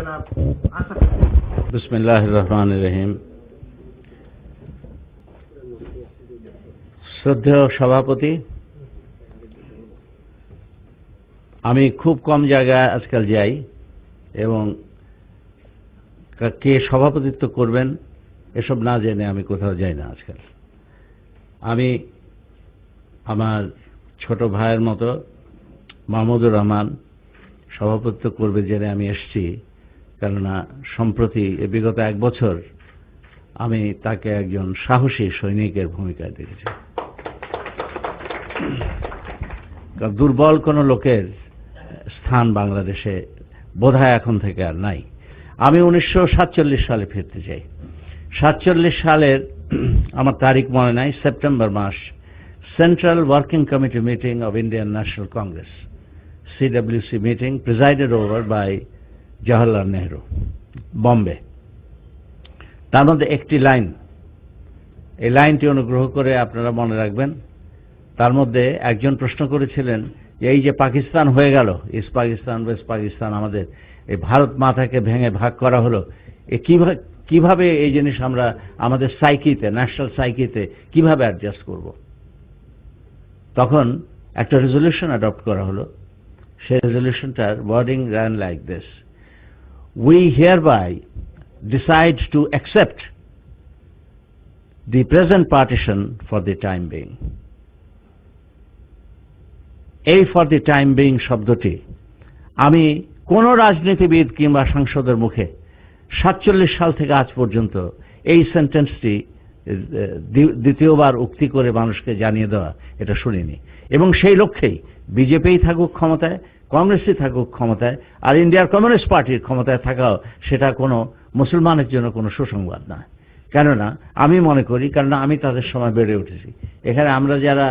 জনাব আসাদ। বিসমিল্লাহির রহমানির রহিম। শ্রদ্ধেয় সভাপতি, আমি খুব কম জায়গায় আজকাল যাই এবং কে সভাপতিত্ব করবেন এসব না জেনে আমি কোথাও যাই না আজকাল। আমি আমার ছোট ভাইয়ের মতো মাহমুদুর রহমান সভাপতিত্ব করবে জেনে আমি এসেছি, কেননা সম্প্রতি বিগত 1 বছর আমি তাকে একজন সাহসী সৈনিকের ভূমিকায় দেখেছি। দুর্বল কোনো লোকের স্থান বাংলাদেশে বোধহয় এখন থেকে আর নাই। আমি 1947 সালে ফিরতে চাই। 47 সালের আমার তারিখ মনে নাই, সেপ্টেম্বর মাস, central working committee meeting of Indian National Congress, CWC meeting, presided over by Jawaharlal Nehru, Bombay. তার মধ্যে একটি লাইন, এই লাইনটি অনুগ্রহ করে আপনারা মনে রাখবেন। তার মধ্যে একজন প্রশ্ন করেছিলেন যে এই যে পাকিস্তান হয়ে গেল, ইস্ট পাকিস্তান ওয়েস্ট পাকিস্তান, আমাদের এই ভারত মাথাকে ভেঙে ভাগ করা হলো, এ কিভাবে এই জিনিস আমরা আমাদের সাইকিতে, ন্যাশনাল সাইকিতে কিভাবে অ্যাডজাস্ট করব। তখন একটা রেজলিউশন অ্যাডপ্ট করা হলো। সেই রেজলিউশনটার wording ran like this: we hereby decide to accept the present partition for the time being. এই ফর দি টাইম বিং শব্দটি আমি কোন রাজনীতিবিদ কিংবা সাংসদের মুখে 47 সাল থেকে আজ পর্যন্ত এই সেন্টেন্সটি দ্বিতীয়বার উক্তি করে মানুষকে জানিয়ে দেওয়া এটা শুনিনি। এবং সেই লক্ষ্যেই বিজেপিই থাকুক ক্ষমতায়, কংগ্রেসই থাকুক ক্ষমতায়, আর ইন্ডিয়ার কমিউনিস্ট পার্টির ক্ষমতায় থাকাও সেটা কোনো মুসলমানের জন্য কোনো সুসংবাদ নয়। কেননা আমি মনে করি, কেননা আমি তাদের সময় বেড়ে উঠেছি। এখানে আমরা যারা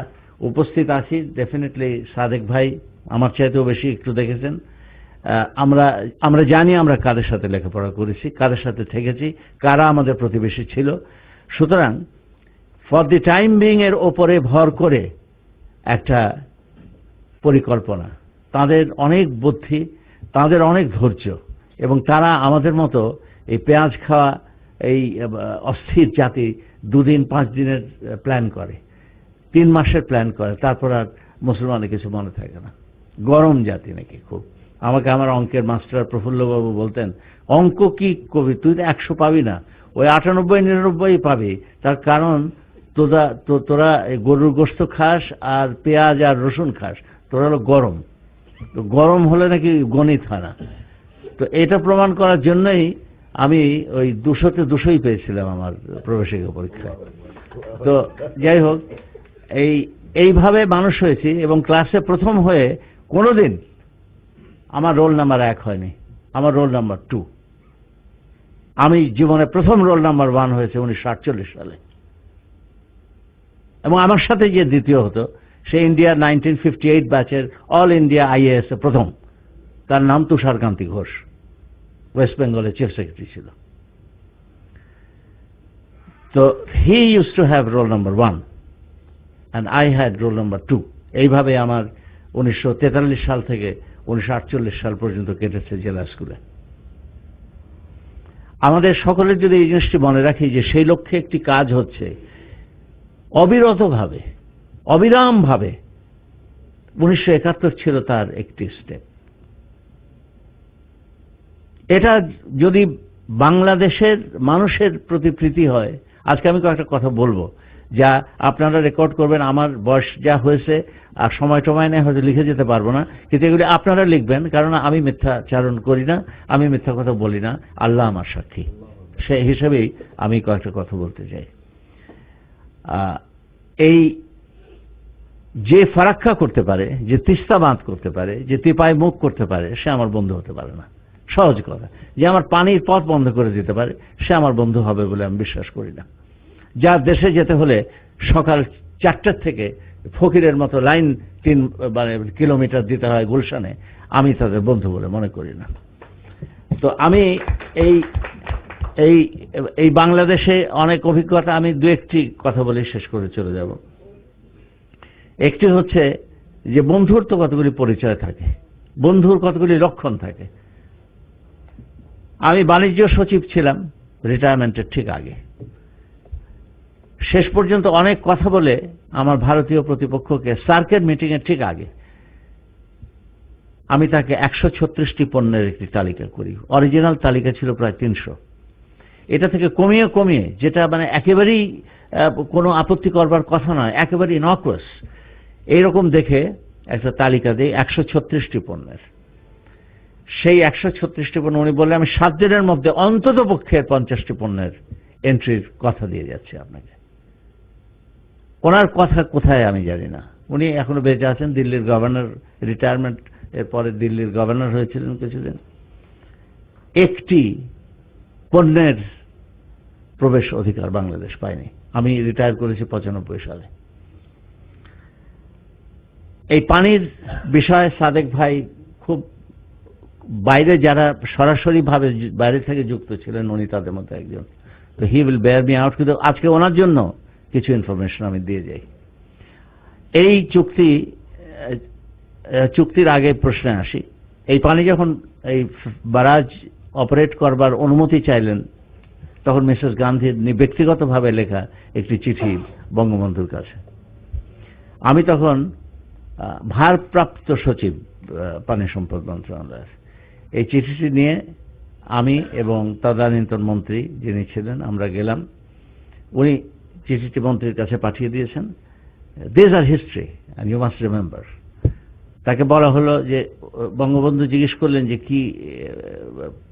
উপস্থিত আছি, ডেফিনেটলি সাদেক ভাই আমার চাইতেও বেশি একটু দেখেছেন। আমরা জানি আমরা কাদের সাথে লেখাপড়া করেছি, কাদের সাথে থেকেছি, কারা আমাদের প্রতিবেশী ছিল। সুতরাং ফর দি টাইম বিং এর ওপরে ভর করে একটা পরিকল্পনা, তাদের অনেক বুদ্ধি, তাদের অনেক ধৈর্য, এবং তারা আমাদের মতো এই পেঁয়াজ খাওয়া এই অস্থির জাতি 2 দিন 5 দিনের প্ল্যান করে, 3 মাসের প্ল্যান করে, তারপর আর মুসলমানের কিছু মনে থাকে না। গরম জাতি নাকি খুব। আমাকে আমার অঙ্কের মাস্টার প্রফুল্লবাবু বলতেন, অঙ্ক কি কবি, তুই তো 100 পাবি না, ওই 98-99 পাবি। তার কারণ তোরা গরুর গোস্ত খাস আর পেঁয়াজ আর রসুন খাস, তোরা হলো গরম। তো গরম হলে নাকি গণিত হয় না। তো এটা প্রমাণ করার জন্যই আমি ওই 200-তে 200ই পেয়েছিলাম আমার প্রবেশিকা পরীক্ষায়। তো যাই হোক, এইভাবে মানুষ হয়েছি এবং ক্লাসে প্রথম হয়ে কোনোদিন আমার রোল নাম্বার 1 হয়নি, আমার রোল নাম্বার 2। আমি জীবনে প্রথম রোল নাম্বার 1 হয়েছে 1948 সালে। এবং আমার সাথে যে দ্বিতীয় হতো সে ইন্ডিয়ার 1958 ব্যাচের অল ইন্ডিয়া IAS এ প্রথম, তার নাম তুষারকান্তি ঘোষ, ওয়েস্ট বেঙ্গলের চিফ সেক্রেটারি ছিল। তো he use to have roll number 1 and I had roll number 2. এইভাবে আমার 1943 সাল থেকে 1948 সাল পর্যন্ত কেটেছে জেলা স্কুলে। আমাদের সকলের যদি এই জিনিসটি মনে রাখি যে সেই লক্ষ্যে একটি কাজ হচ্ছে অবিরতভাবে, অবিরামভাবে। 1971 ছিল তার একটি স্টেপ। এটা যদি বাংলাদেশের মানুষের প্রতি প্রীতি হয়, আজকে আমি কয়েকটা কথা বলবো যা আপনারা রেকর্ড করবেন। আমার বয়স যা হয়েছে আর সময় টময় নেই, হয়তো লিখে যেতে পারবো না, কিন্তু এগুলি আপনারা লিখবেন, কারণ আমি মিথ্যাচারণ করি না, আমি মিথ্যা কথা বলি না, আল্লাহ আমার সাক্ষী। সেই হিসেবেই আমি কয়েকটা কথা বলতে চাই। এই যে ফারাক্কা করতে পারে, যে তিস্তা বাঁধ করতে পারে, যে তিপাই মুখ করতে পারে, সে আমার বন্ধু হতে পারে না। সহজ কথা। যে আমার পানির পথ বন্ধ করে দিতে পারে, সে আমার বন্ধু হবে বলে আমি বিশ্বাস করি না। যার দেশে যেতে হলে সকাল 4টার থেকে ফকিরের মতো লাইন 3 কিলোমিটার দিতে হয় গুলশানে, আমি তাদের বন্ধু বলে মনে করি না। তো আমি এই বাংলাদেশে অনেক অভিজ্ঞতা, আমি 2-1টি কথা বলে শেষ করে চলে যাব। একটি হচ্ছে যে বন্ধুর তো কতগুলি পরিচয় থাকে, বন্ধুর কতগুলি লক্ষণ থাকে। আমি বাণিজ্য সচিব ছিলাম রিটায়ারমেন্টের ঠিক আগে। শেষ পর্যন্ত অনেক কথা বলে আমার ভারতীয় প্রতিপক্ষকে সার্কের মিটিংয়ের ঠিক আগে আমি তাকে 136টি পণ্যের একটি তালিকা করি। অরিজিনাল তালিকা ছিল প্রায় 300। এটা থেকে কমিয়ে কমিয়ে, যেটা মানে একেবারেই কোনো আপত্তি করবার কথা নয়, একেবারেই ইনকুয়াস, এইরকম দেখে একটা তালিকা দিই 136টি পণ্যের। সেই 136টি পণ্য উনি বললেন আমি 7 দিনের মধ্যে অন্তত পক্ষে 50টি পণ্যের এন্ট্রির কথা দিয়ে যাচ্ছি আপনাকে। ওনার কথা কোথায় আমি জানি না, উনি এখনো বেঁচে আছেন, দিল্লির গভর্নর, রিটায়ারমেন্ট এর পরে দিল্লির গভর্নর হয়েছিলেন কিছুদিন। একটি পণ্যের প্রবেশ অধিকার বাংলাদেশ পায়নি। আমি রিটায়ার করেছি 95 সালে। এই পানির বিষয়ে সাদেক ভাই খুব বাইরে যারা সরাসরি ভাবে বাইরে থেকে যুক্ত ছিলেন উনি তাদের মধ্যে একজন। তো he will bear me out. কিন্তু আজকে ওনার জন্য কিছু ইনফরমেশন আমি দিয়ে যাই। এই চুক্তির আগে প্রশ্নে আসি। এই পানি যখন এই বারাজ অপারেট করবার অনুমতি চাইলেন তখন মিসেস গান্ধীর ব্যক্তিগতভাবে লেখা একটি চিঠি বঙ্গবন্ধুর কাছে। আমি তখন ভারপ্রাপ্ত সচিব পানি সম্পদ মন্ত্রণালয়ের। এই চিঠিটি নিয়ে আমি এবং তদানীন্তন মন্ত্রী যিনি ছিলেন আমরা গেলাম। উনি চিঠিটি মন্ত্রীর কাছে পাঠিয়ে দিয়েছেন। This are history and you must remember. তাকে বলা হলো যে, বঙ্গবন্ধু জিজ্ঞেস করলেন যে কি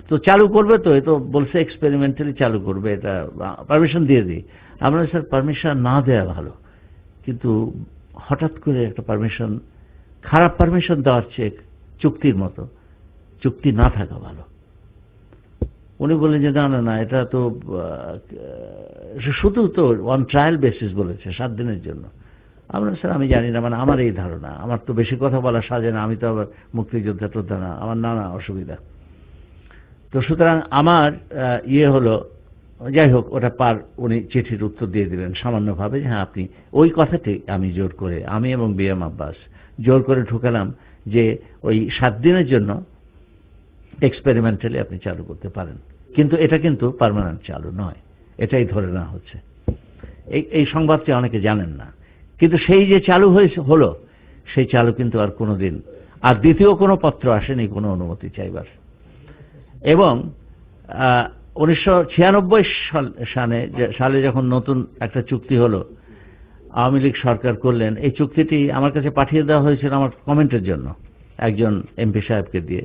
তো চালু করবে, তো এ তো বলছে এক্সপেরিমেন্টালি চালু করবে, এটা পারমিশন দিয়ে দিই। আমরা স্যার পারমিশন না দেওয়া ভালো, কিন্তু হঠাৎ করে একটা পারমিশন, খারাপ পারমিশন দেওয়ার চেয়ে চুক্তির মতো চুক্তি না থাকা ভালো। উনি বললেন যে না না না, এটা তো শুধু তো অন ট্রায়াল বেসিস বলেছে 7 দিনের জন্য। আমরা স্যার আমি জানি না, মানে আমার এই ধারণা, আমার তো বেশি কথা বলা সাজে না, আমি তো আবার মুক্তিযোদ্ধা টোদ্ধা না, আমার নানা অসুবিধা। তো সুতরাং আমার হলো, যাই হোক ওটা পার, উনি চিঠির উত্তর দিয়ে দিলেন সামান্যভাবে, হ্যাঁ আপনি ওই কথাটি আমি জোর করে, আমি এবং বিএম আব্বাস জোর করে ঢুকালাম যে ওই 7 দিনের জন্য এক্সপেরিমেন্টালি আপনি চালু করতে পারেন, কিন্তু এটা কিন্তু পার্মানেন্ট চালু নয়, এটাই ধরে নেওয়া হচ্ছে। এই সংবাদটি অনেকে জানেন না, কিন্তু সেই যে চালু হলো সেই চালু কিন্তু আর কোনোদিন আর দ্বিতীয় কোনো পত্র আসেনি কোনো অনুমতি চাইবার। এবং 1996 সালে যখন নতুন একটা চুক্তি হলো, আওয়ামী লীগ সরকার করলেন, এই চুক্তিটি আমার কাছে পাঠিয়ে দেওয়া হয়েছিল আমার কমেন্টের জন্য একজন এমপি সাহেবকে দিয়ে।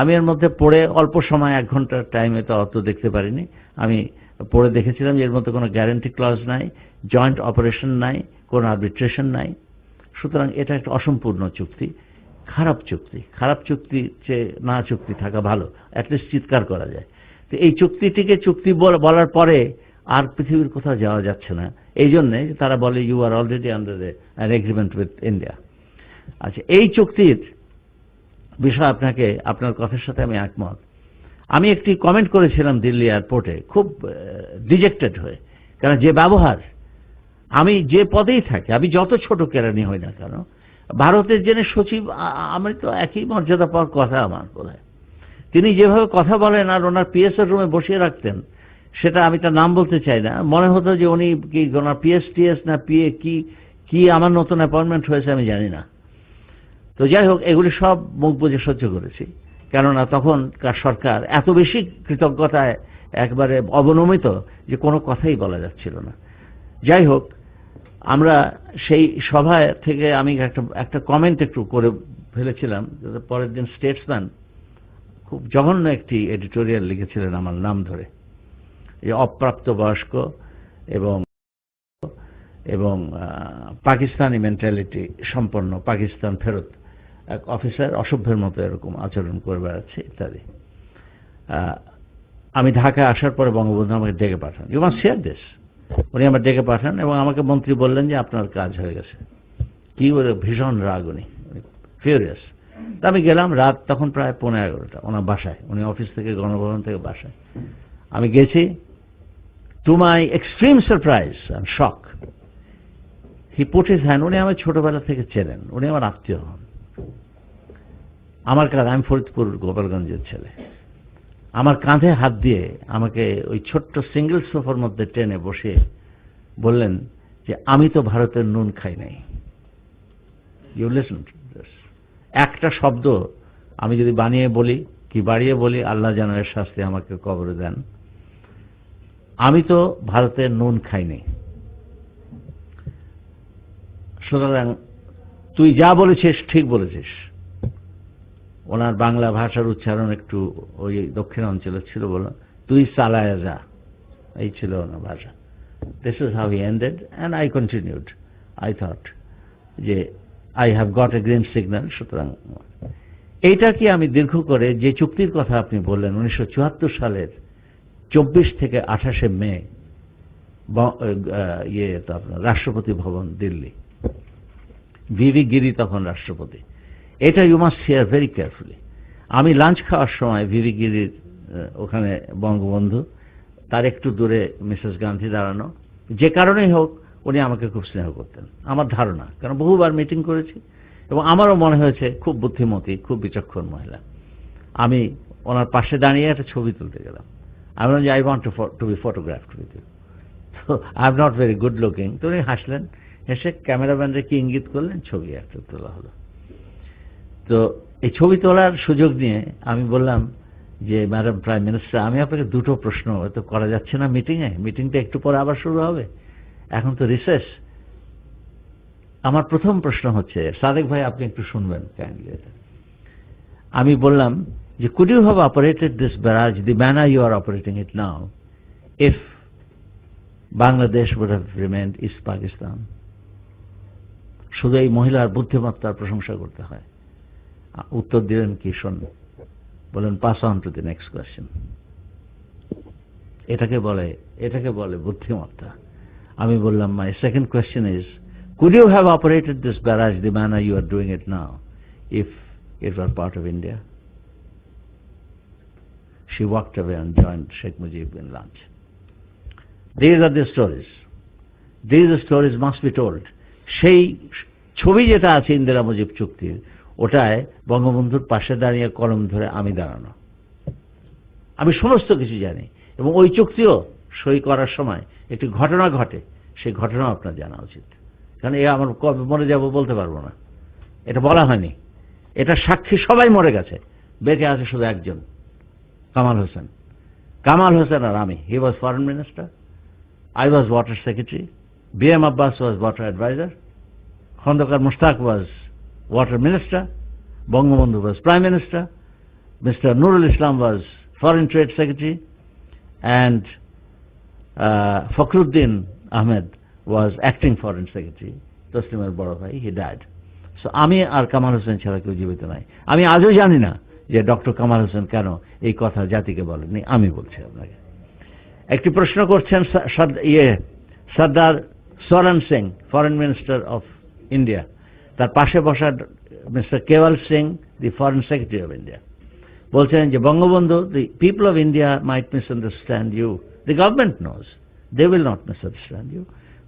আমি এর মধ্যে পড়ে অল্প সময় 1 ঘন্টার টাইমে তো অত দেখতে পারিনি, আমি পড়ে দেখেছিলাম যে এর মধ্যে কোনো গ্যারান্টি ক্লজ নাই, জয়েন্ট অপারেশন নাই, কোনো আরবিট্রেশন নাই। সুতরাং এটা একটা অসম্পূর্ণ চুক্তি, খারাপ চুক্তি। খারাপ চুক্তি চেয়ে না চুক্তি থাকা ভালো, অ্যাটলিস্ট চিৎকার করা যায়। তো এই চুক্তিটিকে চুক্তি বলার পরে আর পৃথিবীর কোথাও যাওয়া যাচ্ছে না, এই জন্যে তারা বলে you are already under an agreement with India. আচ্ছা, এই চুক্তির বিষয় আপনাকে, আপনার কথার সাথে আমি একমত। আমি একটি কমেন্ট করেছিলাম দিল্লি এয়ারপোর্টে খুব ডিজেক্টেড হয়ে, কারণ যে ব্যবহার, আমি যে পদেই থাকি, আমি যত ছোট কেরানি হই না কেন, ভারতের যিনি সচিব, আমি তো একই মর্যাদা পাওয়ার কথা আমার বলে, তিনি যেভাবে কথা বলেন আর ওনার পিএসের রুমে বসিয়ে রাখতেন, সেটা আমি তার নাম বলতে চাই না, মনে হতো যে উনি কি ওনার পিএস না পিএ কি আমার নতুন অ্যাপয়েন্টমেন্ট হয়েছে আমি জানি না। তো যাই হোক, এগুলি সব মুখ বুঝে সহ্য করেছি, কেননা তখনকার সরকার এত বেশি কৃতজ্ঞতায় একবারে অবনমিত যে কোনো কথাই বলা যাচ্ছিল না। যাই হোক, আমরা সেই সভায় থেকে আমি একটা কমেন্ট একটু করে ফেলেছিলাম। পরের দিন স্টেটসম্যান খুব জঘন্য একটি এডিটোরিয়াল লিখেছিলেন আমার নাম ধরে, যে অপ্রাপ্তবয়স্ক এবং পাকিস্তানি মেন্টালিটি সম্পন্ন পাকিস্তান ফেরত এক অফিসার অসভ্যের মতো এরকম আচরণ করে বেড়াচ্ছে ইত্যাদি। আমি ঢাকায় আসার পরে বঙ্গবন্ধু আমাকে ডেকে পাঠান, ইউ মাস্ট শেয়ার দিস। উনি আমার ডেকে পাঠান এবং আমাকে মন্ত্রী বললেন যে আপনার কাজ হয়ে গেছে। কি বলে, ভীষণ রাগ, উনি ফিউরিয়াস। তা আমি গেলাম, রাত তখন প্রায় 11:30 ওনার বাসায়, উনি অফিস থেকে গণভবন থেকে বাসায় আমি গেছি। To my extreme surprise and shock, he put his hand, উনি আমার ছোটবেলা থেকে চেনেন, উনি আমার আত্মীয় হন, আমার কাজ, আমি ফরিদপুর গোপালগঞ্জের ছেলে, আমার কাঁধে হাত দিয়ে আমাকে ওই ছোট্ট সিঙ্গেল সোফার মধ্যে টেনে বসে বললেন যে আমি তো ভারতের নুন খাই নাই। You listen to this. একটা শব্দ আমি যদি বানিয়ে বলি কি বাড়িয়ে বলি, আল্লাহ যেন এর শাস্তি আমাকে কবরে দেন। আমি তো ভারতের নুন খাইনি। সুতরাং তুই যা বলেছিস ঠিক বলেছিস। ওনার বাংলা ভাষার উচ্চারণ একটু ওই দক্ষিণ অঞ্চলে ছিল বলে তুই চালায় যা, এই ছিল ওনার ভাষা। This is how he ended and I continued. I thought যে I have got a green signal. সুতরাং এইটা কি আমি দীর্ঘ করে যে চুক্তির কথা আপনি বললেন 1974 সালের 24 থেকে 28 মে আপনার রাষ্ট্রপতি ভবন দিল্লি, ভিভি গিরি তখন রাষ্ট্রপতি। এটা you must hear very carefully. আমি লাঞ্চ খাওয়ার সময় ভিভি গিরির ওখানে বঙ্গবন্ধু, তার একটু দূরে মিসেস গান্ধী দাঁড়ানো। যে কারণেই হোক উনি আমাকে খুব স্নেহ করতেন, আমার ধারণা, কারণ বহুবার মিটিং করেছি এবং আমারও মনে হয়েছে খুব বুদ্ধিমতী, খুব বিচক্ষণ মহিলা। আমি ওনার পাশে দাঁড়িয়ে একটা ছবি তুলতে গেলাম। আমি বললাম যে I want to be photographed with you. তো I am not very good looking. তো উনি হাসলেন, হেসে ক্যামেরাম্যানকে ইঙ্গিত করলেন, ছবি একটা তোলা হলো। তো এই ছবি তোলার সুযোগ নিয়ে আমি বললাম যে ম্যাডাম প্রাইম মিনিস্টার, আমি আপনাকে দুটো প্রশ্ন, তো করা যাচ্ছে না মিটিংয়ে, মিটিংটা একটু পরে আবার শুরু হবে, এখন তো রিসেস। আমার প্রথম প্রশ্ন হচ্ছে, সাদেক ভাই আপনি একটু শুনবেন কাইন্ডলি। আমি বললাম যে could you have operated this barrage the manner you are operating it now if Bangladesh would have remained East Pakistan? শুধু এই মহিলার বুদ্ধিমত্তার প্রশংসা করতে হয়। উত্তর দিলেন কি শোন, বলেন pass on to the next question. এটাকে বলে বুদ্ধিমত্তা। আমি বললাম my second question is could you have operated this barrage the manner you are doing it now if it were part of India? She walked away and joined Sheikh Mujib in lunch. These are the stories. These stories must be told. সেই ছবি যেটা আছে ইন্দিরা মুজিব চুক্তির, ওটায় বঙ্গবন্ধুর পাশে দাঁড়িয়ে কলম ধরে আমি দাঁড়ানো। আমি সমস্ত কিছু জানি এবং ওই চুক্তিও সই করার সময় একটি ঘটনা ঘটে, সেই ঘটনাও আপনার জানা উচিত। কারণ এ আমার কবে মরে যাব বলতে পারবো না, এটা বলা হয়নি। এটা সাক্ষী সবাই মরে গেছে, বেঁচে আছে শুধু একজন, কামাল হোসেন। কামাল হোসেন আর আমি, he was foreign minister, I was water secretary, B.M. Abbas was water advisor, Khondokar Mushtaq was water minister, Bangabandhu was prime minister, Mr. Nurul Islam was foreign trade secretary, and Fakhruddin Ahmed was acting foreign secretary. Taslimar boro bhai, he died. So আমি আর কামাল হোসেন ছাড়া কেউ জীবিত নাই। আমি আজও জানি না যে ডক্টর কামাল হোসেন কেন এই কথা জাতিকে বলেননি, আমি বলছি আপনাকে। একটি প্রশ্ন করছেন Sardar Swaran Singh, foreign minister of India, তার পাশে বসা mister Kewal Singh, the foreign secretary of India, বলছেন যে Bangabandhu, the people of India might misunderstand you, the government knows they will not misunderstand you,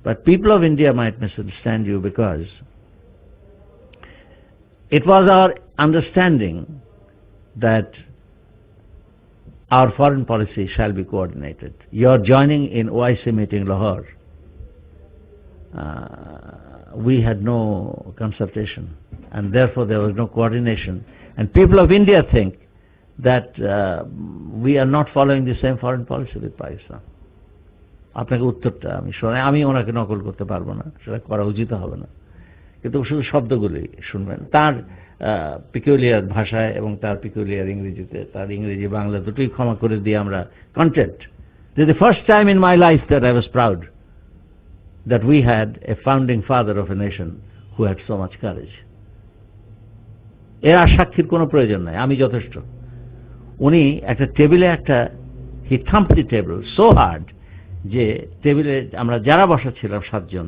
but people of India might misunderstand you because it was our understanding that our foreign policy shall be coordinated. Your joining in OIC meeting Lahore, we had no consultation, and therefore there was no coordination. And people of India think that we are not following the same foreign policy with Pakistan. আপনাকে উত্তরটা আমি শুনে, আমি ওনাকে নকল করতে পারবো না, সেটা করা উচিত হবে না, কিন্তু শুধু শব্দগুলি শুনবেন তার পিকুলিয়ার ভাষায় এবং তার পিকুলিয়ার ইংরেজিতে, তার ইংরেজি বাংলা দুটোই ক্ষমা করে দিয়ে আমরা content. This is the first time in my life that I was proud that we had a founding father of a nation who had so much courage. এর আর সাক্ষীর কোনো প্রয়োজন নাই, আমি যথেষ্ট। উনি একটা টেবিলে he thumped the table so hard যে টেবিলে আমরা যারা বসা ছিলাম 7 জন,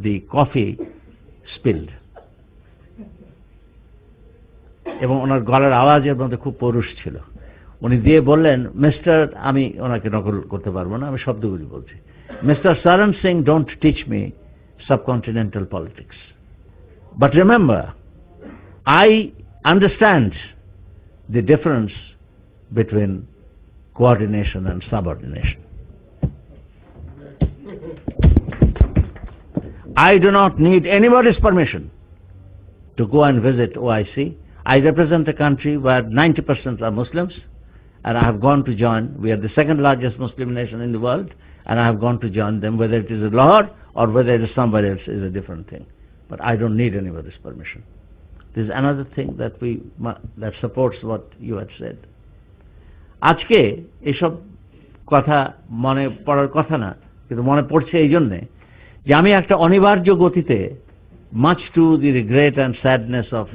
the coffee spilled, এবং ওনার গলার আওয়াজের মধ্যে খুব পৌরুষ ছিল। উনি দিয়ে বললেন, মিস্টার, আমি ওনাকে নকল করতে পারবো না, আমি শব্দগুলি বলছি, mister Soren Singh, don't teach me subcontinental politics, but remember I understand the difference between coordination and subordination. I do not need anybody's permission to go and visit OIC. I represent a country where 90% are Muslims, and I have gone to join. We are the second largest Muslim nation in the world, and I have gone to join them. Whether it is in Lahore or whether it is somewhere else is a different thing. But I don't need anybody's permission. This is another thing that that supports what you had said. আজকে এসব কথা মনে পড়ার কথা না, কিন্তু মনে পড়ছে এই জন্যে যে আমি একটা অনিবার্য গতিতে, much to the regret and sadness of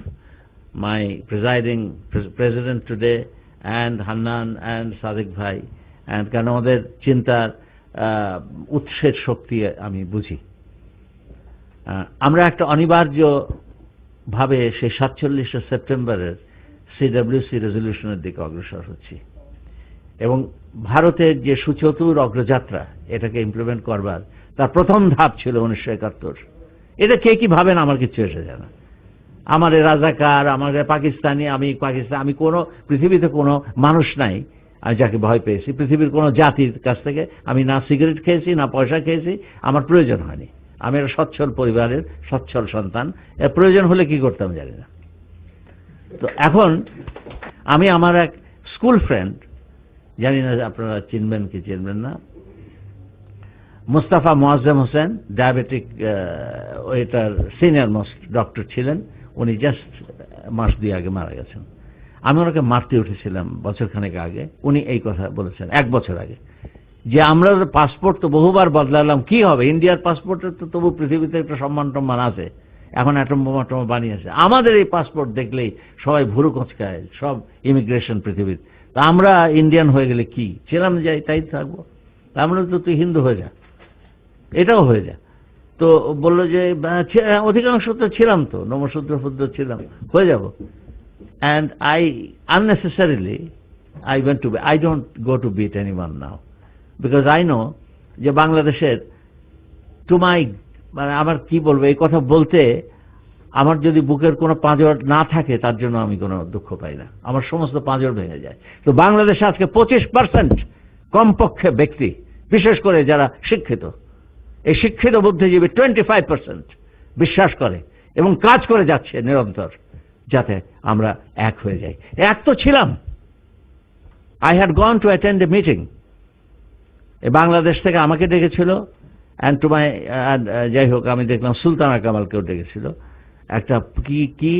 my presiding president today and Hannan and Sadiq Bhai, and কারণ ওদের চিন্তার উৎসের শক্তি আমি বুঝি। আমরা একটা অনিবার্য ভাবে সেই 47শে সেপ্টেম্বরের CWC রেজলিউশনের দিকে অগ্রসর হচ্ছি, এবং ভারতের যে সুচতুর অগ্রযাত্রা এটাকে ইমপ্লিমেন্ট করবার তার প্রথম ধাপ ছিল 1971। এটা কে কি ভাবেন আমার কিছু এসে যায় না। আমার রাজাকার, আমার পাকিস্তানি, আমি কোনো পৃথিবীতে কোনো মানুষ নাই আমি যাকে ভয় পেয়েছি। পৃথিবীর কোনো জাতির কাছ থেকে আমি না সিগারেট খেয়েছি, না পয়সা খেয়েছি, আমার প্রয়োজন হয়নি। আমি একটা সচ্ছল পরিবারের সচ্ছল সন্তান, এর প্রয়োজন হলে কি করতাম জানি না। তো এখন আমি আমার এক স্কুল ফ্রেন্ড, জানি না আপনারা চিনবেন কি চিনবেন না, মুস্তাফা মোয়াজ্জেম হোসেন, ডায়াবেটিক এটার সিনিয়র মোস্ট ডক্টর ছিলেন। উনি জাস্ট মাস 2 আগে মারা গেছেন। আমি ওনাকে মারতে উঠেছিলাম বছরখানেক আগে। উনি এই কথা বলেছেন 1 বছর আগে, যে আমরা পাসপোর্ট তো বহুবার বদলালাম, কি হবে, ইন্ডিয়ার পাসপোর্টের তো তবু পৃথিবীতে একটা সম্মান টম্মান আছে, এখন অ্যাটম বোমা টমা বানিয়েছে, আমাদের এই পাসপোর্ট দেখলেই সবাই ভুরু কোঁচকায়, সব ইমিগ্রেশন পৃথিবীর। তা আমরা ইন্ডিয়ান হয়ে গেলে কি ছিলাম, যাই তাই থাকবো, আমরা তো তুই হিন্দু হয়ে যা, এটাও হয়ে যা। তো বললো যে অধিকাংশ তো ছিলাম, তো নমশূদ্র ফুদ্র ছিলাম, হয়ে যাব। And I unnecessarily I don't go to beat anyone now, because I know যে বাংলাদেশের মানে আমার কি বলবো, এই কথা বলতে আমার যদি বুকের কোনো পাঁজর না থাকে তার জন্য আমি কোনো দুঃখ পাই না, আমার সমস্ত পাঁজর ভেঙে যায়। তো বাংলাদেশে আজকে 25% কমপক্ষে ব্যক্তি, বিশেষ করে যারা শিক্ষিত, এই শিক্ষিত বুদ্ধিজীবী 25% বিশ্বাস করে এবং কাজ করে যাচ্ছে নিরন্তর যাতে আমরা এক হয়ে যাই। এক তো ছিলাম। I had gone to attend a meeting, Bangladesh থেকে আমাকে ডেকেছিল, যাই হোক আমি দেখলাম সুলতানা কামালকেও ডেকেছিল। একটা কি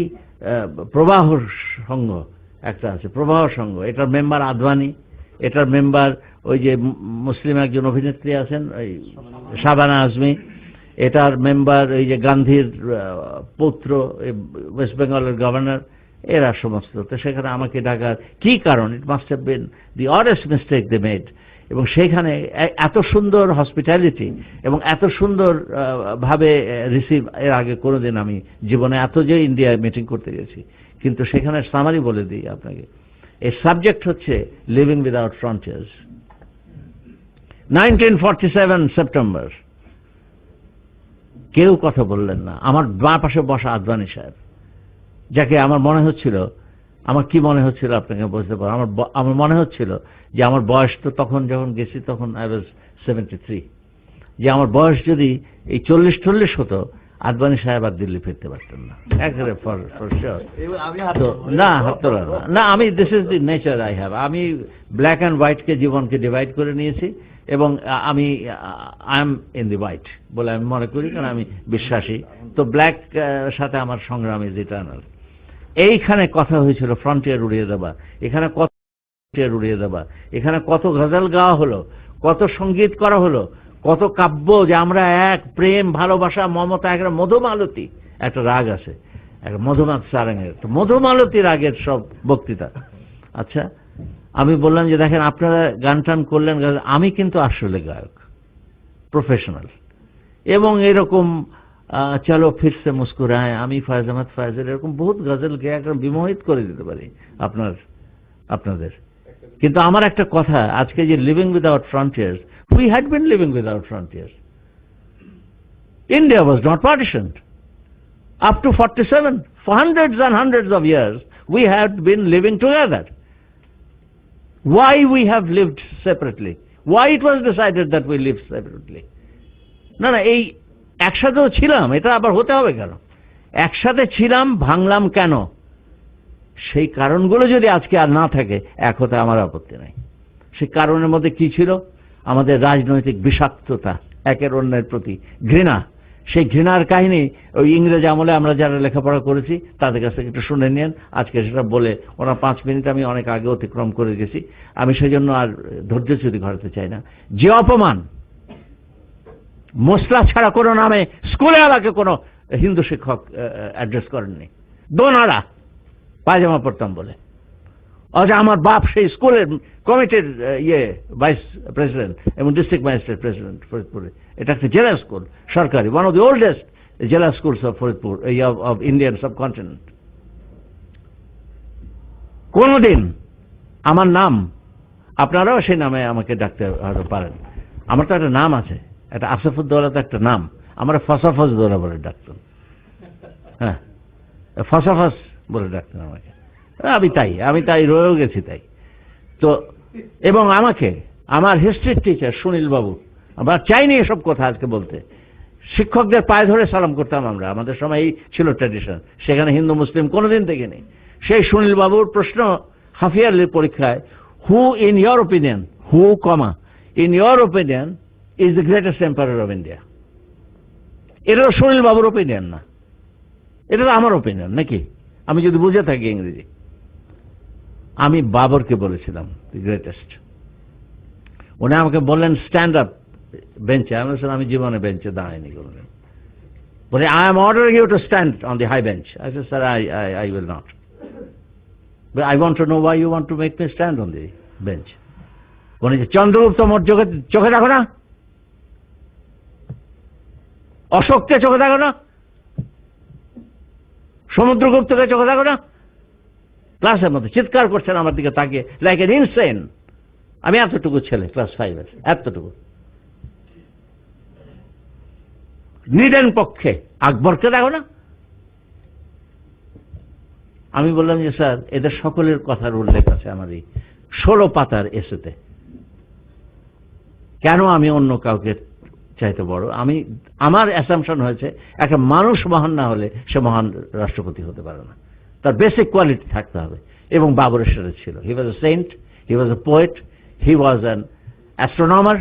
প্রবাহ সংঘ একটা আছে, প্রবাহ সংঘ, এটার মেম্বার আদবানি, এটার মেম্বার ওই যে মুসলিম একজন অভিনেত্রী আছেন ওই শাবানা আজমি, এটার মেম্বার এই যে গান্ধীর পুত্র ওয়েস্ট বেঙ্গলের গভর্নর, এরা সমস্ত। তো সেখানে আমাকে ডাকার কি কারণ, it must have been the oddest mistake they made. এবং সেইখানে এত সুন্দর হসপিটালিটি এবং এত সুন্দর ভাবে রিসিভ এর আগে কোনোদিন আমি জীবনে এত যে ইন্ডিয়ায় মিটিং করতে গেছি। কিন্তু সেখানে সামারি বলে দিই আপনাকে, এই সাবজেক্ট হচ্ছে লিভিং উইদাউট ফ্রন্টিয়ার্স। 1947 সেপ্টেম্বর, কেউ কথা বললেন না। আমার বাঁ পাশে বসা আদবানি সাহেব, যাকে আমার মনে হচ্ছিল, আমার কি মনে হচ্ছিল আপনাকে বুঝতে পারো, আমার মনে হচ্ছিল যে আমার বয়স তো তখন যখন গেছি তখন I was 73, যে আমার বয়স যদি এই 40-40 হতো, আদবানি সাহেব আর দিল্লি ফিরতে পারতেন না একেবারে ফর শিওর। না হাত তোলা না, আমি this is the nature I have. আমি ব্ল্যাক অ্যান্ড হোয়াইটকে জীবনকে ডিভাইড করে নিয়েছি, এবং আমি I am in the white বলে আমি মনে করি, কারণ আমি বিশ্বাসী। তো ব্ল্যাক সাথে আমার সংগ্রাম ইজ ইটার্নাল। এইখানে কথা হয়েছিল ফ্রন্টিয়ার উড়িয়ে দেবা, এখানে কত ফ্রন্টিয়ার উড়িয়ে দেবা, এখানে কত গজল গাওয়া হলো, কত সঙ্গীত করা হলো, কত কাব্য, যে আমরা এক, প্রেম, ভালোবাসা, মমতা, একটা মধুমালতী একটা রাগ আছে, একটা মধুমাত সারাঙের, তো মধুমালতী রাগের সব বক্তৃতা। আচ্ছা, আমি বললাম যে দেখেন আপনারা গান টান করলেন, আমি কিন্তু আসলে গায়ক, প্রফেশনাল, এবং এরকম চলো ফিরসে মুস্কুরায়, আমি ফয়েজ আহমদ ফয়েজের এরকম বহুত গজল গেয়ে একদম বিমোহিত করে দিতে পারি আপনাদের। কিন্তু আমার একটা কথা, আজকে যে living without frontiers, we had been living without frontiers. India was not partitioned. Up to 47, for hundreds and hundreds of years, we had been living together. why we have lived separately, why it was decided that we live separately. না না, এই একসাথেও ছিলাম, এটা আবার হতে হবে কেন? একসাথে ছিলাম, ভাঙলাম কেন? সেই কারণগুলো যদি আজকে আর না থাকে, এক হতে আমার আপত্তি নাই। সেই কারণের মধ্যে কি ছিল? আমাদের রাজনৈতিক বিষাক্ততা, একের অন্যের প্রতি ঘৃণা। সেই ঘৃণার কাহিনী ওই ইংরেজ আমলে আমরা যারা লেখাপড়া করেছি তাদের কাছ থেকে একটু শুনে নিন। আজকে সেটা বলে ওনার 5 মিনিট আমি অনেক আগে অতিক্রম করে গেছি, আমি সেই জন্য আর ধৈর্যচ্যুতি ঘটাতে চাই না। যে অপমান, মশলা ছাড়া কোনো নামে স্কুলে আমাকে কোনো হিন্দু শিক্ষক অ্যাড্রেস করেননি, দোনারা পায়জামা পড়তাম বলে। অথচ আমার বাপ সেই স্কুলের কমিটির ভাইস প্রেসিডেন্ট এবং ডিস্ট্রিক্ট ম্যাজিস্ট্রেট প্রেসিডেন্ট ফরিদপুরে। এটা একটা জেলা স্কুল, সরকারি, ওয়ান অফ দি ওল্ডেস্ট জেলা schools of Faridpur, of Indian subcontinent. কোনদিন আমার নাম, আপনারাও সেই নামে আমাকে ডাকতে হয়তো পারেন, আমার তো একটা নাম আছে, একটা আসাফুদ্দৌলা তো একটা নাম, আমরা ফসাফজদৌলা বলে ডাকতাম। হ্যাঁ, ফসাফস বলে ডাকতেন আমাকে। আমি তাই রয়েও গেছি তাই তো। এবং আমাকে আমার হিস্ট্রির টিচার সুনীল বাবু, আমরা চাইনি এসব কথা আজকে বলতে, শিক্ষকদের পায়ে ধরে সালাম করতাম আমরা, আমাদের সময় এই ছিল ট্র্যাডিশন, সেখানে হিন্দু মুসলিম কোনোদিন থেকে নেই। সেই সুনীল বাবুর প্রশ্ন হাফ ইয়ারলির পরীক্ষায়, হু in your opinion, who comma in your opinion is the greatest empire of India. এটা তো সুনীল বাবুর ওপিনিয়ন না, এটা তো আমার ওপিনিয়ন নাকি? আমি যদি বুঝে থাকি ইংরেজি, আমি বাবরকে বলেছিলাম দি গ্রেটেস্ট। উনি আমাকে বললেন স্ট্যান্ড আপ বেঞ্চে, আমি বলছিলাম আমি জীবনে বেঞ্চে দাঁড়াইনি কোনোদিন। বলে I am ordering you to stand on the high bench. I said sir I will not, but I want to know why you want to make me stand on the bench. বলে যে চন্দ্রগুপ্ত মৌর্যকে চোখে দেখো না, অশোককে চোখে দেখো না, সমুদ্রগুপ্তকে চোখে দেখো না। ক্লাসের মধ্যে চিৎকার করছেন আমার দিকে তাকিয়ে, লাইক এন ইনসেন। আমি এতটুকু ছেলে, ক্লাস 5-এর, এতটুকু। নিডেন পক্ষে আকবরকে দেখো না। আমি বললাম যে স্যার, এদের সকলের কথার উল্লেখ আছে আমার এই 16 পাতার এসেতে, কেন আমি অন্য কাউকে চাইতে বড়? আমার অ্যাসাম্পশন হয়েছে একটা মানুষ মহান না হলে সে মহান রাষ্ট্রপতি হতে পারে না, তার বেসিক কোয়ালিটি থাকতে হবে। এবং বাবরের সাথে ছিল, he was a saint, he was a poet, he was an astronomer,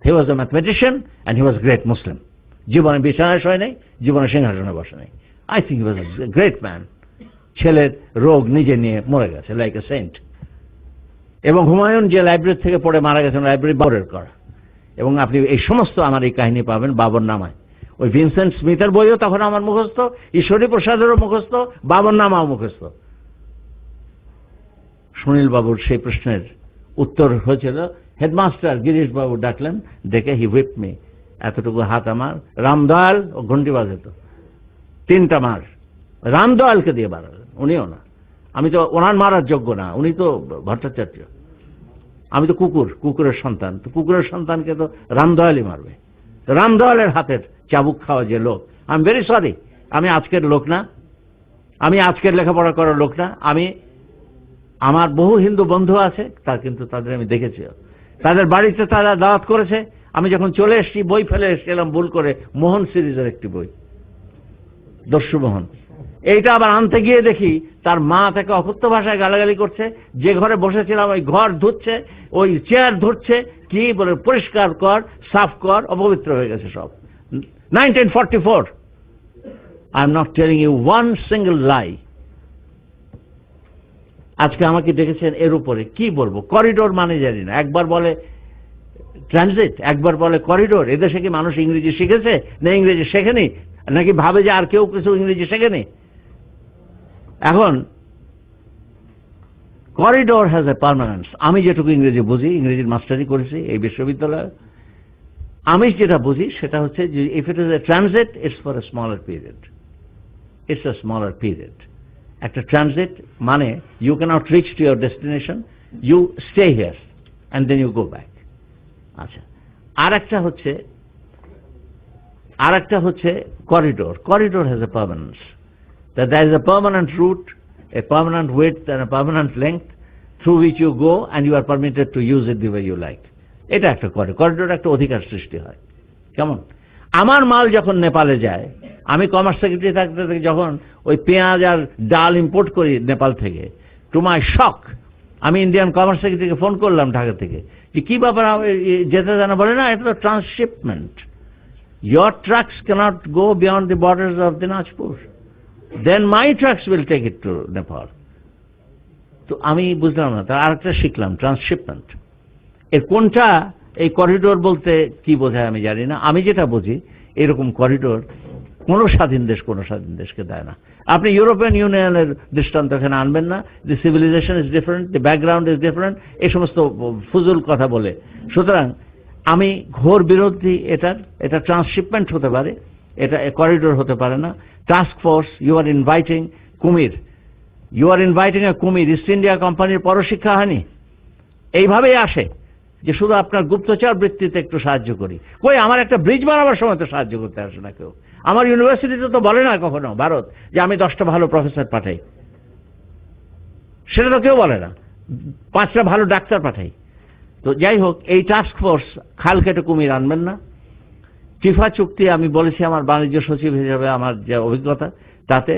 he was a mathematician, and he was great Muslim. জীবনে বিছানায় শোয় নাই, জীবনে সিংহাসনে বসে নাই। I think he was a great man. ছেলের রোগ নিজে নিয়ে মরে গেছে, লাইক এ সেন্ট। এবং হুমায়ুন যে লাইব্রেরি থেকে পড়ে মারা গেছেন, লাইব্রেরি বাবরের করা। এবং আপনি এই সমস্ত আমার এই কাহিনী পাবেন বাবর নামায়। ওই ভিনসেন্ট স্মিথের বইও তখন আমার মুখস্থ, ঈশ্বরী প্রসাদেরও মুখস্থ, বাবর নামাও মুখস্থ। সুনীল বাবুর সেই প্রশ্নের উত্তর হয়েছিল, হেডমাস্টার গিরিশ বাবু ডাকলেন, ডেকে হি হুইপ মি, এতটুকু হাত আমার, রামদয়াল ও ঘন্টি বাজাত, 3টা মার রামদয়ালকে দিয়ে বাড়ালেন, উনিও না। আমি তো ওনার মারার যোগ্য না, উনি তো ভট্টাচার্য, আমি তো কুকুরের সন্তান, তো কুকুরের সন্তানকে তো রামদয়ালই মারবে। রামদয়ালের হাতের চাবুক খাওয়া যে লোক, আই এম ভেরি সরি, আমি আজকের লোক না, আমি আজকের লেখাপড়া করার লোক না। আমার বহু হিন্দু বন্ধু আছে, কিন্তু তাদের আমি দেখেছি, তাদের বাড়িতে তারা দাওয়াত করেছে, আমি যখন চলে এসেছি বই ফেলে এসেছিলাম ভুল করে, মোহন সিরিজের একটি বই, দস্যু মোহন। এইটা আবার আনতে গিয়ে দেখি তার মা তাকে অকথ্য ভাষায় গালাগালি করছে, যে ঘরে বসেছিলাম ওই ঘর ধুচ্ছে, ওই চেয়ার ধরছে, কি বলে পরিষ্কার কর, সাফ কর, অপবিত্র হয়ে গেছে সব। 1944, I am not telling you one single lie. আজকে আমাকে ডেকেছেন এর উপরে কি বলবো? করিডোর মানে জানি না, একবার বলে ট্রানজিট, একবার বলে করিডোর। এদেশে কি মানুষ ইংরেজি শিখেছে না ইংরেজি শেখেনি, নাকি ভাবে যে আর কেউ কিছু ইংরেজি শেখেনি? এখন করিডোর হ্যাজ এ পার্মানেন্স। আমি যেটুকু ইংরেজি বুঝি, ইংরেজির মাস্টারি করেছি এই বিশ্ববিদ্যালয়ে, আমি যেটা বুঝি সেটা হচ্ছে যে if it is a transit, it's for a smaller period, it's a smaller period. একটা ট্রানজিট মানে you can't reach to your destination, you stay here and then you go back. আচ্ছা, আর একটা হচ্ছে corridor. Corridor has a permanence, that there is a permanent route, a permanent width and a permanent length, through which you go and you are permitted to use it the way you like. এটা একটা corridor, একটা অধিকার সৃষ্টি হয়। কেমন? আমার মাল যখন নেপালে যায়, আমি কমার্স সেক্রেটারি থাকতে যখন ওই পেঁয়াজ আর ডাল ইম্পোর্ট করি নেপাল থেকে, টু মাই শক আমি ইন্ডিয়ান কমার্স সেক্রেটারিকে ফোন করলাম ঢাকা থেকে, যে কি ব্যাপার যেতে জানা, বলে না এটা তো transshipment, your trucks cannot go beyond the borders of Dinajpur, then my trucks will take it to Nepal. তো আমি বুঝলাম না, তার আরেকটা শিখলাম, ট্রান্সশিপমেন্ট। এর কোনটা, এই করিডোর বলতে কি বোঝায় আমি জানি না। আমি যেটা বুঝি, এরকম করিডোর কোনো স্বাধীন দেশ কোনো স্বাধীন দেশকে দেয় না। আপনি ইউরোপিয়ান ইউনিয়নের দৃষ্টান্ত এখানে আনবেন না, the civilization is different, the background is different, এই সমস্ত ফুজুল কথা বলে। সুতরাং আমি ঘোর বিরোধী এটার। এটা ট্রান্সশিপমেন্ট হতে পারে, এটা করিডোর হতে পারে না। Task force, you are inviting কুমির, ইউ আর ইনভাইটিং এ কুমির। ইস্ট ইন্ডিয়া কোম্পানির পরশিক্ষা হয়নি, এইভাবেই আসে যে শুধু আপনার গুপ্তচর বৃত্তিতে একটু সাহায্য করি। কই, আমার একটা ব্রিজ বানাবার সময় তো সাহায্য করতে আসে না কেউ। আমার ইউনিভার্সিটিতে তো বলে না কখনো ভারত যে আমি 10টা ভালো প্রফেসর পাঠাই, সেটা তো কেউ বলে না। 5টা ভালো ডাক্তার পাঠাই। তো যাই হোক, এই টাস্ক ফোর্স খাল কেটে কুমির আনবেন না। টিফা চুক্তি আমি বলেছি, আমার বাণিজ্য সচিব হিসেবে আমার যে অভিজ্ঞতা, তাতে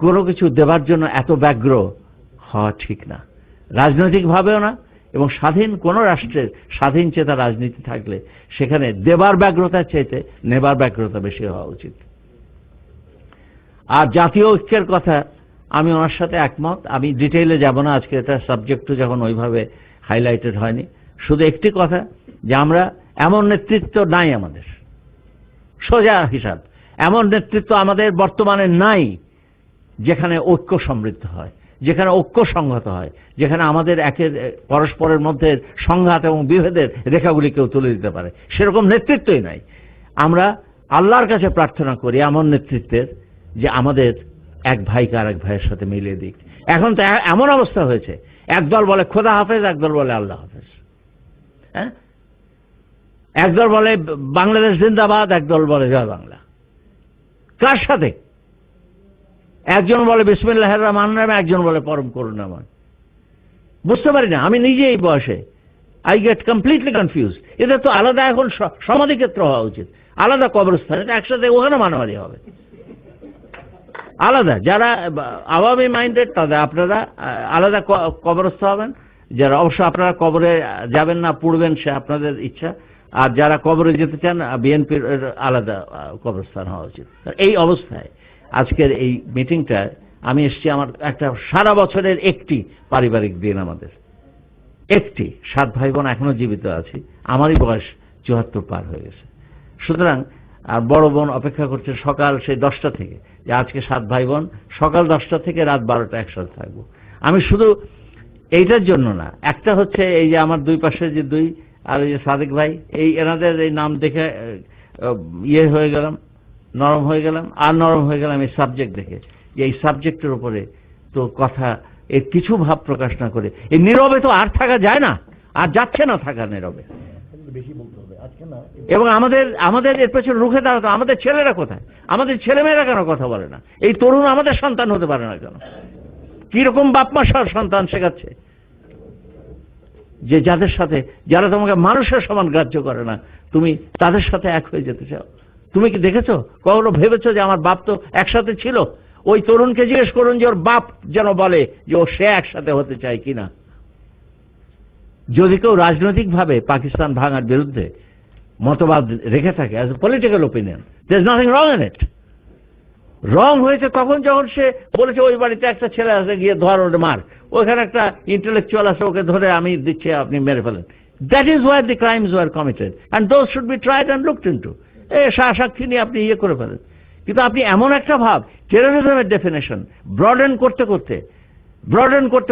কোনো কিছু দেবার জন্য এত ব্যগ্র হওয়া ঠিক না, রাজনৈতিকভাবেও না। এবং স্বাধীন কোনো রাষ্ট্রের স্বাধীন চেতা রাজনীতি থাকলে সেখানে দেবার ব্যগ্রতার চাইতে নেবার ব্যগ্রতা বেশি হওয়া উচিত। আর জাতীয় ঐক্যের কথা আমি ওনার সাথে একমত। আমি ডিটেইলে যাব না আজকে, এটা সাবজেক্টও যখন ওইভাবে হাইলাইটেড হয়নি। শুধু একটি কথা, যে আমরা এমন নেতৃত্ব নাই, আমাদের সোজা হিসাব, এমন নেতৃত্ব আমাদের বর্তমানে নাই যেখানে ঐক্য সমৃদ্ধ হয়, যেখানে ঐক্য সংহত হয়, যেখানে আমাদের একের পরস্পরের মধ্যে সংঘাত এবং বিভেদের রেখাগুলি কেউ তুলে দিতে পারে, সেরকম নেতৃত্বই নাই। আমরা আল্লাহর কাছে প্রার্থনা করি এমন নেতৃত্বের, যে আমাদের এক ভাইকে আর এক ভাইয়ের সাথে মিলিয়ে দিক। এখন তো এমন অবস্থা হয়েছে, একদল বলে খোদা হাফেজ, একদল বলে আল্লাহ হাফেজ, হ্যাঁ, একদল বলে বাংলাদেশ জিন্দাবাদ, একদল বলে জয় বাংলা। কার সাথে? একজন বলে বিসমিল্লাহির রহমানির রহিম, একজন বলে পরম করুণাময়। বুঝতে পারি না, আমি নিজে এই বয়সে আই গেট কমপ্লিটলি কনফিউজ। এদের তো আলাদা এখন সমাধিক্ষেত্র হওয়া উচিত, আলাদা কবরস্থান, এটা একসাথে ওখানে মানামারি হবে আলাদা। যারা আওয়ামী মাইন্ডেড তাদের আপনারা আলাদা কবরস্থ হবেন, যারা অবশ্য আপনারা কবরে যাবেন না, পুড়বেন, সে আপনাদের ইচ্ছা। আর যারা কবরে যেতে চান, বিএনপির আলাদা কবরস্থান হওয়া উচিত। এই অবস্থায় আজকের এই মিটিংটায় আমি এসেছি, আমার একটা সারা বছরের একটি পারিবারিক দিন, আমাদের একটি 7 ভাই বোন এখনো জীবিত আছি, আমারই বয়স 74 পার হয়ে গেছে। সুতরাং আর বড় বোন অপেক্ষা করছে সকাল সেই 10টা থেকে, যে আজকে 7 ভাই বোন সকাল 10টা থেকে রাত 12টা একসাথে থাকবো। আমি শুধু এইটার জন্য না, একটা হচ্ছে এই যে আমার দুই পাশে যে দুই, আর এই যে সাদেক ভাই, এই এনাদের এই নাম দেখে ইয়ে হয়ে গেলাম, নরম হয়ে গেলাম। আর নরম হয়ে গেলাম এই সাবজেক্ট দেখে, যে এই সাবজেক্টের উপরে তো কথা, এর কিছু ভাব প্রকাশ না করে এই নীরবে তো আর থাকা যায় না, আর যাচ্ছে না থাকা নীরবে, বেশি বলতে হবে আজকে না। এবং আমাদের এর পেছনে রুখে দাঁড়াতে, আমাদের ছেলেরা কোথায়, আমাদের ছেলেমেয়েরা কেন কথা বলে না? এই তরুণ আমাদের সন্তান হতে পারে না কেন? কিরকম বাপমা সন্তান শেখাচ্ছে, যে যাদের সাথে, যারা তোমাকে মানুষের সমান গ্রাহ্য করে না, তুমি তাদের সাথে এক হয়ে যেতে চাও। তুমি কি দেখেছো, কখনো ভেবেছো যে আমার বাপ তো একসাথে ছিল? ওই তরুণকে জিজ্ঞেস করুন যে ওর বাপ যেন বলে যে সে একসাথে হতে চায় কিনা। যদি কেউ রাজনৈতিকভাবে পাকিস্তান ভাঙার বিরুদ্ধে মতবাদ রেখে থাকে, as a political opinion, there is nothing wrong in it. Wrong হয়েছে তখন যখন সে বলেছে ওই বাড়িতে একটা ছেলে আছে, গিয়ে ধর ওর মার, ওইখানে একটা ইন্টেলেকচুয়াল আছে, ওকে ধরে আমি দিচ্ছি, আপনি মেরে ফেলেন। That is where the crimes were committed and those should be tried and looked into. সাক্ষী নিয়ে আপনি ইয়ে করে ফেলেন। কিন্তু আপনি এমন একটা ভাব, টেররিজমের ডেফিনেশন ব্রডেন করতে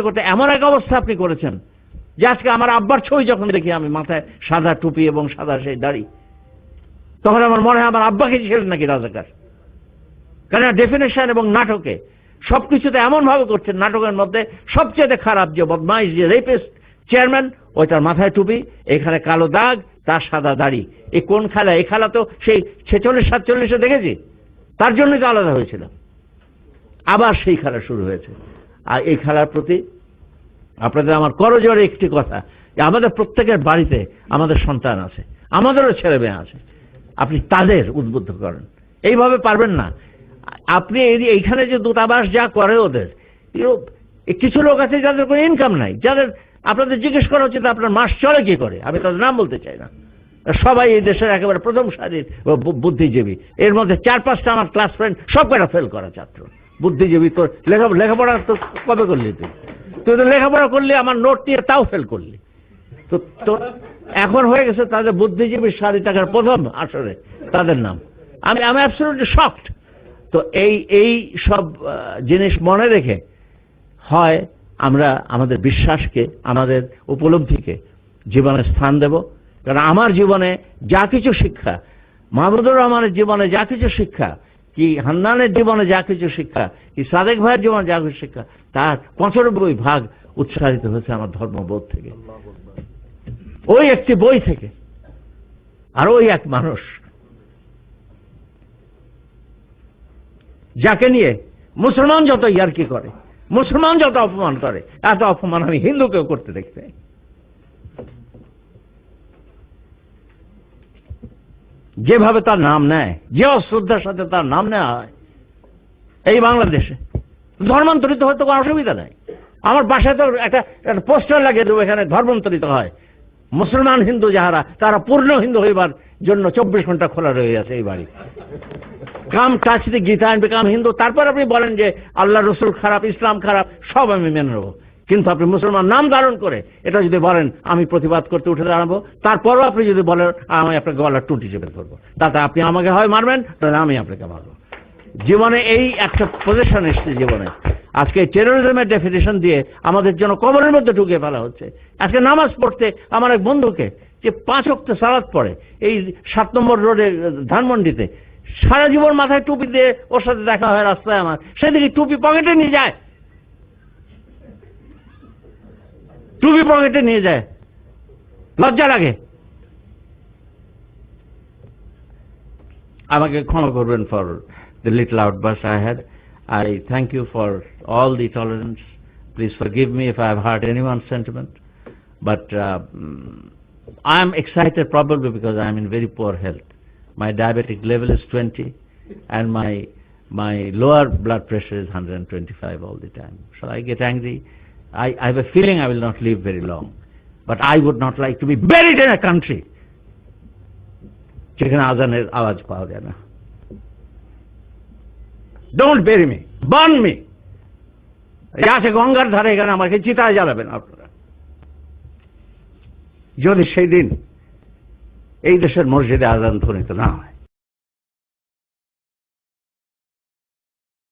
করতে এমন এক অবস্থা আপনি করেছেন যে আজকে আমার আব্বার ছবি যখন দেখি আমি, মাথায় সাদা টুপি এবং সাদা সেই দাড়ি, তখন আমার মনে হয় আমার আব্বাকে ছিলেন নাকি রাজাকার। কারণ ডেফিনেশন এবং নাটকে সবকিছুতে এমন ভাবে করছেন, নাটকের মধ্যে সবচেয়ে খারাপ যে বদমাইশ, যে রেপিস্ট চেয়ারম্যান, ওইটার মাথায় টুপি, এখানে কালো দাগ, তার সাদা দাড়ি। এই কোন খেলা? এই খেলা তো সেই 46-47 দেখেছি, তার জন্যই তো আলাদা হয়েছিল। আবার সেই খেলা শুরু হয়েছে। আর এই খেলার প্রতি আপনাদের আমার করজোড়ে একটি কথা, যে আমাদের প্রত্যেকের বাড়িতে আমাদের সন্তান আছে, আমাদেরও ছেলে মেয়ে আছে, আপনি তাদের উদ্বুদ্ধ করেন। এইভাবে পারবেন না। আপনি এইখানে যে দূতাবাস যা করে ওদের, কিছু লোক আছে যাদের কোনো ইনকাম নাই, যাদের আপনাদের জিজ্ঞেস করা উচিত আপনার মাস চলে কি করে। আমি তাদের নাম বলতে চাই না, সবাই এই দেশের একেবারে প্রথম সারির বুদ্ধিজীবী। এর মধ্যে 4-5টা আমার ক্লাস ফ্রেন্ড, সব কটা ফেল করা ছাত্র, বুদ্ধিজীবী। তোর লেখাপড়া তো কবে করলি? তুই তো লেখাপড়া করলি, আমার নোট নিয়ে তাও ফেল করলি। তো এখন হয়ে গেছে তাদের বুদ্ধিজীবীর সারি টাকার প্রথম আসরে তাদের নাম। আমি অ্যাবসলিউটলি শকড। তো এই সব জিনিস মনে রেখে হয় আমরা আমাদের বিশ্বাসকে, আমাদের উপলব্ধিকে জীবনে স্থান দেব। কারণ আমার জীবনে যা কিছু শিক্ষা, মাহমুদুর রহমানের জীবনে যা কিছু শিক্ষা, কি হান্নানের জীবনে যা কিছু শিক্ষা, কি সাদেক ভাইয়ের জীবনে যা কিছু শিক্ষা, তার 95% উৎসাহিত হয়েছে আমার ধর্মবোধ থেকে, ওই একটি বই থেকে, আর ওই এক মানুষ যাকে নিয়ে মুসলমান যত ইয়ার্কি করে, মুসলমান যত অপমান করে, এত অপমান আমি হিন্দুকেও করতে দেখতে। যেভাবে তার নাম নেয়, যে অশ্রদ্ধার সাথে তার নাম নেওয়া হয় এই বাংলাদেশে, ধর্মান্তরিত হয়তো কোনো অসুবিধা নেই। আমার বাসায় তো একটা পোস্টার লাগিয়ে দেবো, এখানে ধর্মান্তরিত হয়। মুসলমান হিন্দু যাহারা, তারা পূর্ণ হিন্দু হইবার জন্য 24 ঘন্টা খোলা রয়ে আছে এই বাড়ি। Come touch the Gita and become Hindu. তারপর আপনি বলেন যে আল্লাহ রসুল খারাপ, ইসলাম খারাপ, সব আমি মেনে নেবো। কিন্তু আপনি মুসলমান নাম ধারণ করে এটা যদি বলেন, আমি প্রতিবাদ করতে উঠে দাঁড়াবো। তারপরও আপনি যদি বলেন আমি আপনাকে গলার টুটি চেপে ধরবো, তাতে আপনি আমাকে হয় মারবেন, তাহলে আমি আপনাকে মারবো। জীবনে এই একটা পজিশন এসছে জীবনে। আজকে টেরোরিজমের ডেফিনেশন দিয়ে আমাদের জন্য কবরের মধ্যে ঢুকে ফেলা হচ্ছে। আজকে নামাজ পড়তে আমার এক বন্ধুকে, যে 5 ওয়াক্ত সালাত পড়ে এই 7 নম্বর রোডে ধানমন্ডিতে, সারা জীবন মাথায় টুপি দিয়ে ওর সাথে দেখা হয় রাস্তায় আমার, সেদিকে টুপি পকেটে নিয়ে যায়, টুপি পকেটে নিয়ে যায়, লজ্জা লাগে। আমাকে ক্ষমা করবেন for the little outburst I had. I thank you for all the tolerance. Please forgive me if I have hurt anyone's sentiment. But I am excited probably because I am in very poor health. My diabetic level is 20 and my lower blood pressure is 125 all the time. So I get angry. I have a feeling I will not live very long. But I would not like to be buried in a country যেখানে আজানের আওয়াজ পাওয়া যায় না। Don't bury me, burn me. আছে গঙ্গার ধারে, এখানে আমাকে চিতায় জ্বালাবেন আপনারা। যদি সেই দিন এই দেশের মসজিদে আজান ধ্বনিত না হয়।